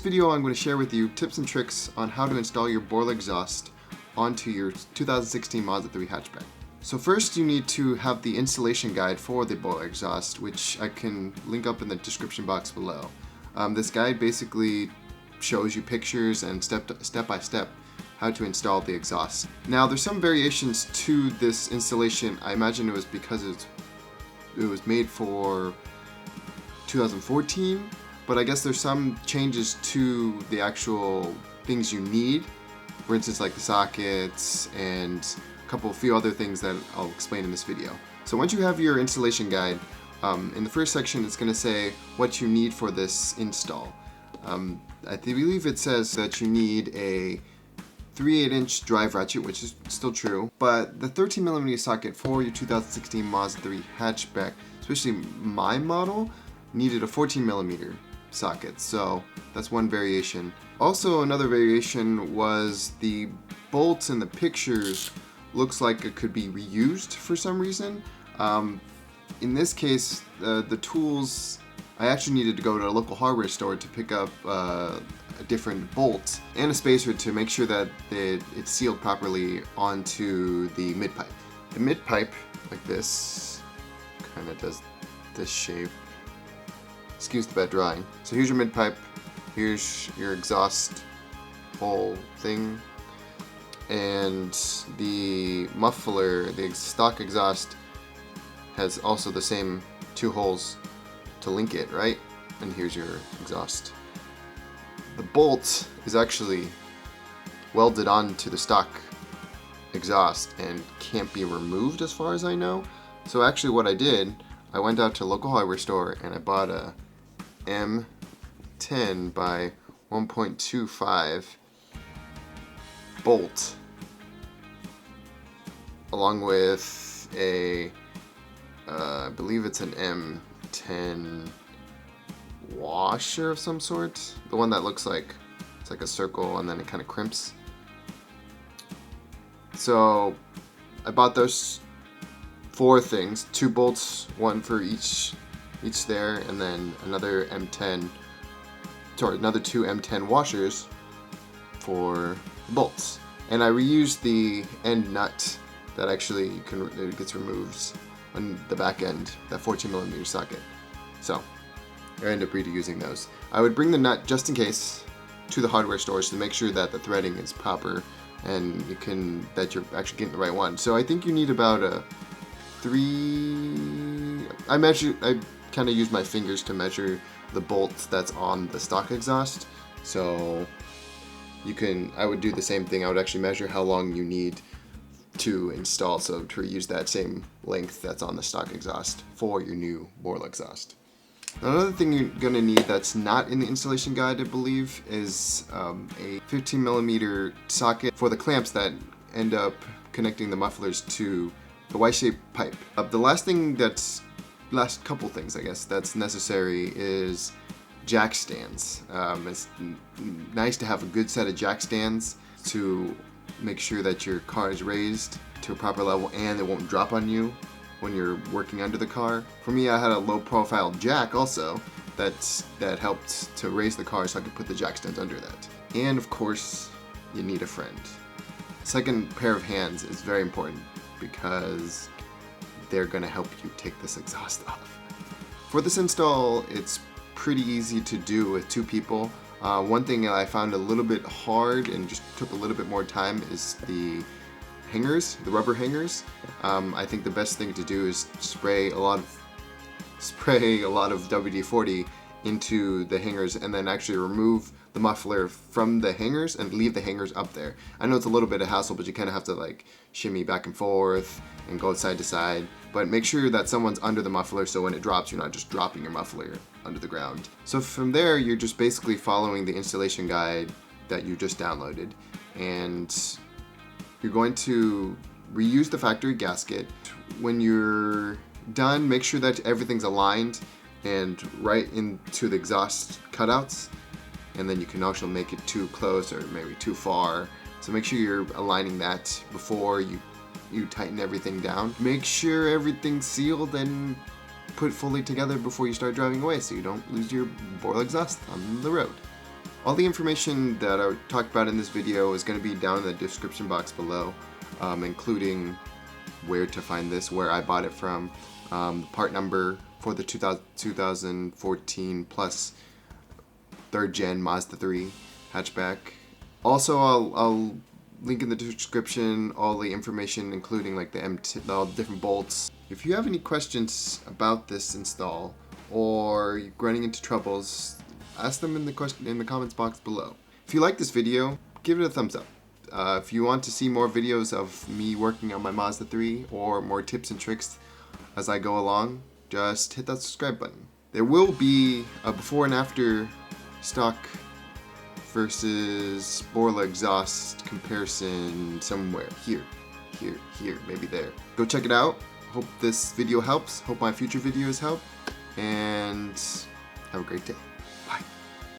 video I'm going to share with you tips and tricks on how to install your Borla exhaust onto your 2016 Mazda 3 hatchback. So first you need to have the installation guide for the Borla exhaust, which I can link up in the description box below. This guide basically shows you pictures and step by step how to install the exhaust. Now there's some variations to this installation. I imagine it was because it was made for 2014, but I guess there's some changes to the actual things you need. For instance, like the sockets and a few other things that I'll explain in this video. So once you have your installation guide, in the first section it's going to say what you need for this install. I believe it says that you need a 3/8" drive ratchet, which is still true, but the 13mm socket for your 2016 Mazda 3 hatchback, especially my model, needed a 14mm socket, so that's one variation. Also, another variation was the bolts in the pictures looks like it could be reused for some reason. In this case, the tools, I actually needed to go to a local hardware store to pick up a different bolt and a spacer to make sure that it's sealed properly onto the mid-pipe. The mid-pipe, like this, kind of does this shape. Excuse the bad drawing. So here's your mid-pipe, here's your exhaust hole thing, and the muffler, the stock exhaust, has also the same two holes to link it, right? And here's your exhaust. The bolt is actually welded onto the stock exhaust and can't be removed as far as I know. So actually what I did, I went out to a local hardware store and I bought a M10 by 1.25 bolt along with a I believe it's an M10 washer of some sort, the one that looks like it's like a circle and then it kind of crimps. So I bought those 4 things, 2 bolts, one for each there, and then another M10, sorry, another 2 M10 washers for bolts. And I reused the end nut that actually it gets removed on the back end, that 14mm socket. So I ended up reusing those. I would bring the nut just in case to the hardware stores to make sure that the threading is proper and that you're actually getting the right one. So I think you need about a 3. I kind of use my fingers to measure the bolt that's on the stock exhaust. So I would do the same thing. I would actually measure how long you need to install, so to use that same length that's on the stock exhaust for your new Borla exhaust. Another thing you're going to need that's not in the installation guide, I believe, is a 15mm socket for the clamps that end up connecting the mufflers to the Y-shaped pipe. The last couple things, I guess, that's necessary is jack stands. It's nice to have a good set of jack stands to make sure that your car is raised to a proper level and it won't drop on you when you're working under the car. For me, I had a low profile jack also that helped to raise the car so I could put the jack stands under that. And of course, you need a friend. Second pair of hands is very important because they're gonna help you take this exhaust off. For this install, it's pretty easy to do with 2 people. One thing I found a little bit hard and just took a little bit more time is the hangers, the rubber hangers. I think the best thing to do is spray a lot of WD-40 into the hangers and then actually remove the muffler from the hangers and leave the hangers up there. I know it's a little bit of hassle, but you kind of have to like shimmy back and forth and go side to side, but make sure that someone's under the muffler so when it drops you're not just dropping your muffler under the ground. So from there you're just basically following the installation guide that you just downloaded, and you're going to reuse the factory gasket. When you're done, make sure that everything's aligned and right into the exhaust cutouts, and then you can also make it too close or maybe too far. So make sure you're aligning that before you tighten everything down. Make sure everything's sealed and put fully together before you start driving away so you don't lose your Borla exhaust on the road. All the information that I talked about in this video is going to be down in the description box below, including where to find this, where I bought it from, the part number for the 2014 plus 3rd gen Mazda 3 hatchback. Also, I'll link in the description all the information, including like all the different bolts. If you have any questions about this install or you're running into troubles, ask them in the comments box below. If you like this video, give it a thumbs up. If you want to see more videos of me working on my Mazda 3 or more tips and tricks as I go along, just hit that subscribe button. There will be a before and after stock versus Borla exhaust comparison somewhere. Here, maybe there. Go check it out. Hope this video helps. Hope my future videos help. And have a great day. Bye.